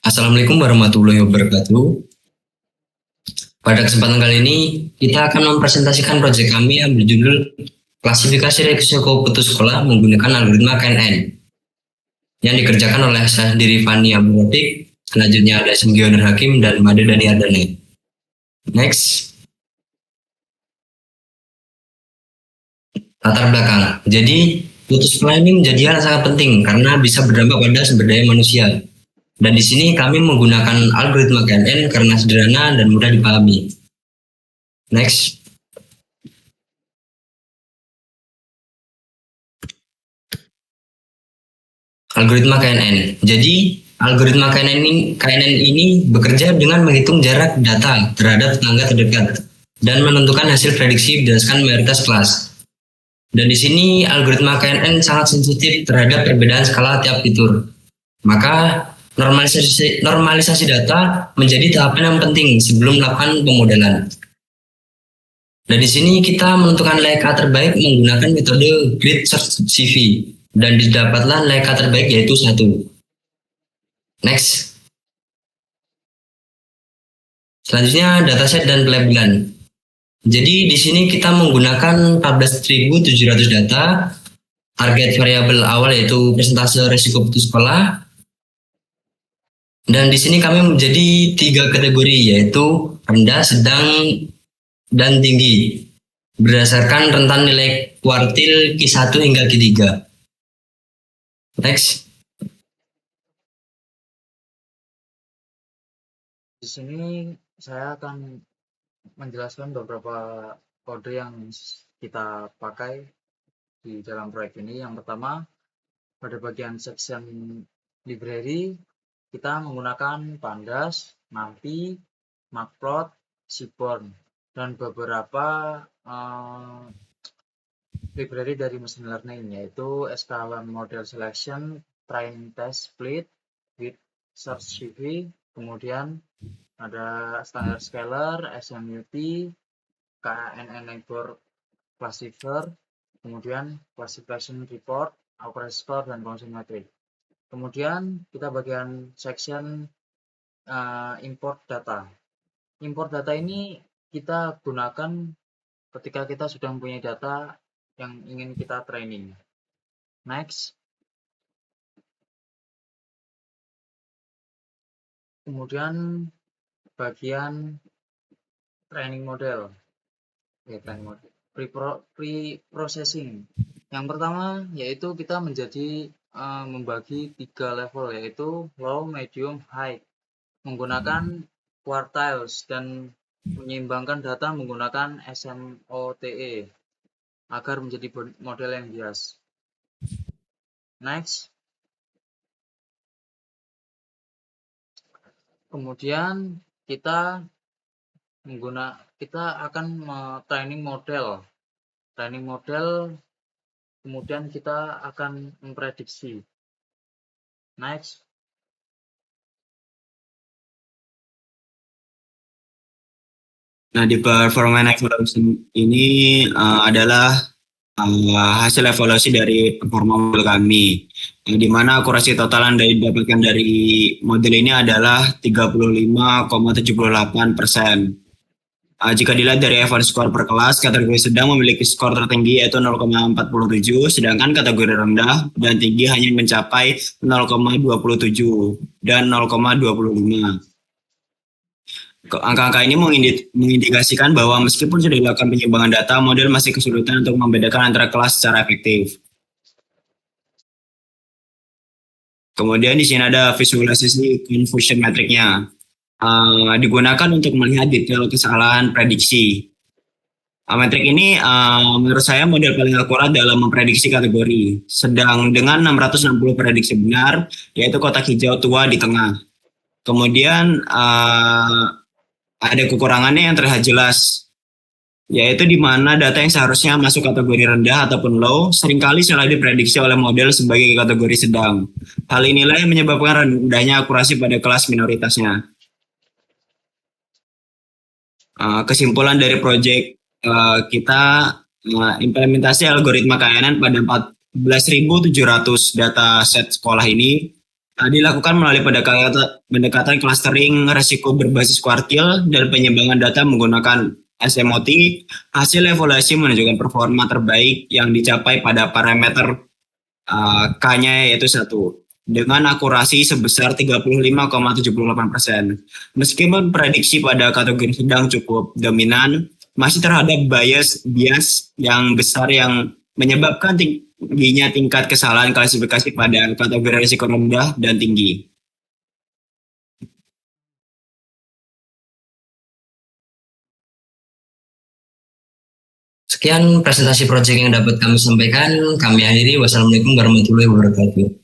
Assalamualaikum warahmatullahi wabarakatuh. Pada kesempatan kali ini, kita akan mempresentasikan proyek kami yang berjudul Klasifikasi Risiko Putus Sekolah menggunakan algoritma KNN yang dikerjakan oleh saya sendiri Fani Abdurrafiq, selanjutnya ada Sengioner Hakim dan Made Dani Ardani. Next. Latar belakang. Jadi, putus sekolah ini menjadi hal sangat penting karena bisa berdampak pada sumber daya manusia. Dan di sini kami menggunakan algoritma KNN karena sederhana dan mudah dipahami. Next. Algoritma KNN. Jadi, algoritma KNN ini bekerja dengan menghitung jarak data terhadap tetangga terdekat dan menentukan hasil prediksi berdasarkan mayoritas kelas. Dan di sini algoritma KNN sangat sensitif terhadap perbedaan skala tiap fitur. Maka normalisasi data menjadi tahapan yang penting sebelum melakukan pemodelan. Dan di sini kita menentukan LK terbaik menggunakan metode Grid Search CV dan didapatlah LK terbaik yaitu 1. Next. Selanjutnya dataset dan pelabelan. Jadi di sini kita menggunakan 14.700 data. Target variabel awal yaitu persentase risiko putus sekolah. Dan di sini kami menjadi 3 kategori yaitu rendah, sedang, dan tinggi berdasarkan rentan nilai kuartil Q1 hingga Q3. Next. Di sini saya akan menjelaskan beberapa kode yang kita pakai di dalam proyek ini. Yang pertama, pada bagian section library kita menggunakan Pandas, NumPy, Matplot, Seaborn, dan beberapa library dari machine learning yaitu sklearn model selection, train test split, with search CV, kemudian ada standard scalar, SMUT, KNN neighbor classifier, kemudian classification report, accuracy score, dan function metric. Kemudian kita bagian section import data. Import data ini kita gunakan ketika kita sudah mempunyai data yang ingin kita training. Next. Kemudian bagian training model. Pre-processing. Yang pertama yaitu kita membagi 3 level yaitu low, medium, high menggunakan quartiles dan menyeimbangkan data menggunakan SMOTE agar menjadi model yang bias. Next. Kemudian kita akan training model, kemudian kita akan memprediksi. Next. Nah, di performance evaluation ini adalah hasil evaluasi dari performa model kami, di mana akurasi total yang didapatkan dari model ini adalah 35,78%. Jika dilihat dari average skor per kelas, kategori sedang memiliki skor tertinggi yaitu 0,47, sedangkan kategori rendah dan tinggi hanya mencapai 0,27 dan 0,25. Angka-angka ini mengindikasikan bahwa meskipun sudah dilakukan penyeimbangan data, model masih kesulitan untuk membedakan antara kelas secara efektif. Kemudian di sini ada visualisasi confusion metriknya. Digunakan untuk melihat detail kesalahan prediksi. Metrik ini menurut saya model paling akurat dalam memprediksi kategori. Sedang dengan 660 prediksi benar, yaitu kotak hijau tua di tengah. Kemudian ada kekurangannya yang terlihat jelas, yaitu di mana data yang seharusnya masuk kategori rendah ataupun low seringkali salah diprediksi oleh model sebagai kategori sedang. Hal inilah yang menyebabkan rendahnya akurasi pada kelas minoritasnya. Kesimpulan dari proyek kita, implementasi algoritma KNN pada 14.700 data set sekolah ini dilakukan melalui pendekatan clustering resiko berbasis kuartil dan penyimbangan data menggunakan SMOT. Hasil evaluasi menunjukkan performa terbaik yang dicapai pada parameter K-nya yaitu 1 dengan akurasi sebesar 35,78%. Meskipun prediksi pada kategori sedang cukup dominan, masih terhadap bias yang besar yang menyebabkan tingginya tingkat kesalahan klasifikasi pada kategori risiko rendah dan tinggi. Sekian presentasi proyek yang dapat kami sampaikan. Kami akhiri. Wassalamualaikum warahmatullahi wabarakatuh.